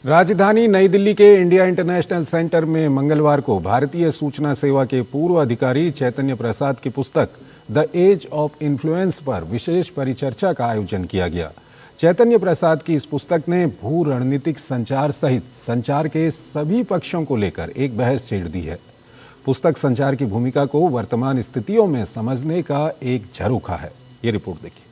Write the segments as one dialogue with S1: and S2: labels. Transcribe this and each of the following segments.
S1: राजधानी नई दिल्ली के इंडिया इंटरनेशनल सेंटर में मंगलवार को भारतीय सूचना सेवा के पूर्व अधिकारी चैतन्य प्रसाद की पुस्तक द एज ऑफ इन्फ्लुएंस पर विशेष परिचर्चा का आयोजन किया गया। चैतन्य प्रसाद की इस पुस्तक ने भू रणनीतिक संचार सहित संचार के सभी पक्षों को लेकर एक बहस छेड़ दी है। पुस्तक संचार की भूमिका को वर्तमान स्थितियों में समझने का एक झरोखा है। ये रिपोर्ट देखिए।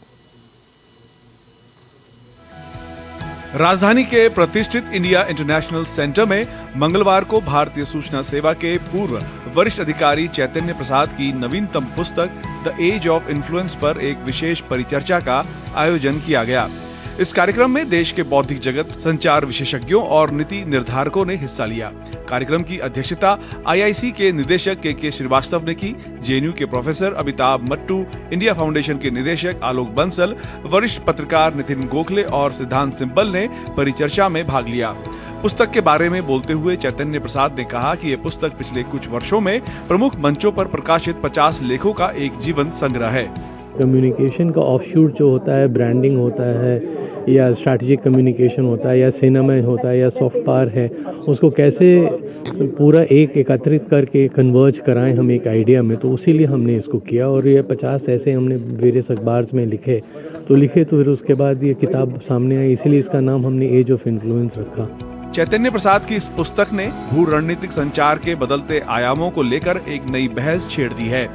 S2: राजधानी के प्रतिष्ठित इंडिया इंटरनेशनल सेंटर में मंगलवार को भारतीय सूचना सेवा के पूर्व वरिष्ठ अधिकारी चैतन्य प्रसाद की नवीनतम पुस्तक द एज ऑफ इन्फ्लुएंस पर एक विशेष परिचर्चा का आयोजन किया गया। इस कार्यक्रम में देश के बौद्धिक जगत, संचार विशेषज्ञों और नीति निर्धारकों ने हिस्सा लिया। कार्यक्रम की अध्यक्षता आईआईसी के निदेशक के श्रीवास्तव ने की। जेएनयू के professor Amitabh Mattoo, India Foundation के निदेशक आलोक बंसल, वरिष्ठ पत्रकार नितिन गोखले और सिद्धांत सिंबल ने परिचर्चा में भाग लिया। पुस्तक के बारे में बोलते हुए चैतन्य प्रसाद ने कहा कि ये पुस्तक पिछले कुछ वर्षों में प्रमुख मंचों पर प्रकाशित 50 लेखों का एक जीवंत संग्रह है।
S3: कम्युनिकेशन का ऑफशूट जो होता है, ब्रांडिंग होता है या स्ट्रैटेजिक कम्युनिकेशन होता है या सिनेमा होता है या सॉफ्ट पावर है, उसको कैसे पूरा एकत्रित करके कन्वर्ज कराएं हम एक आइडिया में, तो उसी लिए हमने इसको किया। और ये 50 ऐसे हमने वेरियस अखबार में लिखे तो फिर उसके बाद ये किताब सामने आई, इसीलिए इसका नाम हमने एज ऑफ इन्फ्लुएंस रखा।
S2: चैतन्य प्रसाद की इस पुस्तक ने भू रणनीतिक संचार के बदलते आयामों को लेकर एक नई बहस छेड़ दी है।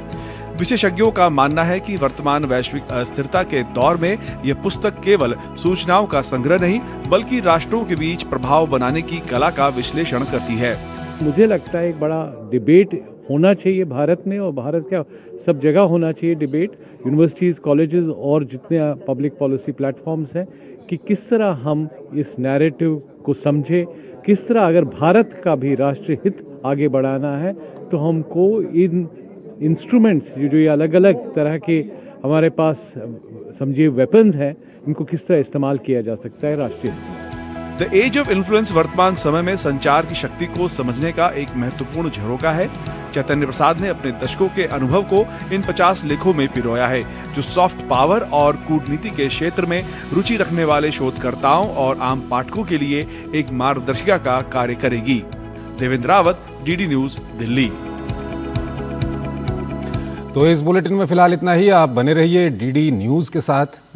S2: विशेषज्ञों का मानना है कि वर्तमान वैश्विक अस्थिरता के दौर में यह पुस्तक केवल सूचनाओं का संग्रह नहीं, बल्कि राष्ट्रों के बीच प्रभाव बनाने की कला का विश्लेषण करती है।
S3: मुझे लगता है एक बड़ा डिबेट होना चाहिए भारत में, और भारत क्या सब जगह होना चाहिए डिबेट, यूनिवर्सिटीज़, कॉलेजेस और जितने पब्लिक पॉलिसी प्लेटफॉर्म्स हैं, कि किस तरह हम इस नैरेटिव को समझे, किस तरह अगर भारत का भी राष्ट्रीय हित आगे बढ़ाना है तो हमको इन इंस्ट्रूमेंट्स जो ये अलग अलग तरह के हमारे पास समझिए वेपन्स हैं, इनको किस तरह इस्तेमाल किया जा सकता है राष्ट्रीय हित में।
S2: द एज ऑफ इन्फ्लुएंस वर्तमान समय में संचार की शक्ति को समझने का एक महत्वपूर्ण झरोका है। चैतन्य प्रसाद ने अपने दशकों के अनुभव को इन 50 लेखों में पिरोया है, जो सॉफ्ट पावर और कूटनीति के क्षेत्र में रुचि रखने वाले शोधकर्ताओं और आम पाठकों के लिए एक मार्गदर्शिका का कार्य करेगी। Devendra Rawat, DD news, Delhi.
S1: तो इस बुलेटिन में फिलहाल इतना ही। आप बने रहिए डीडी न्यूज के साथ।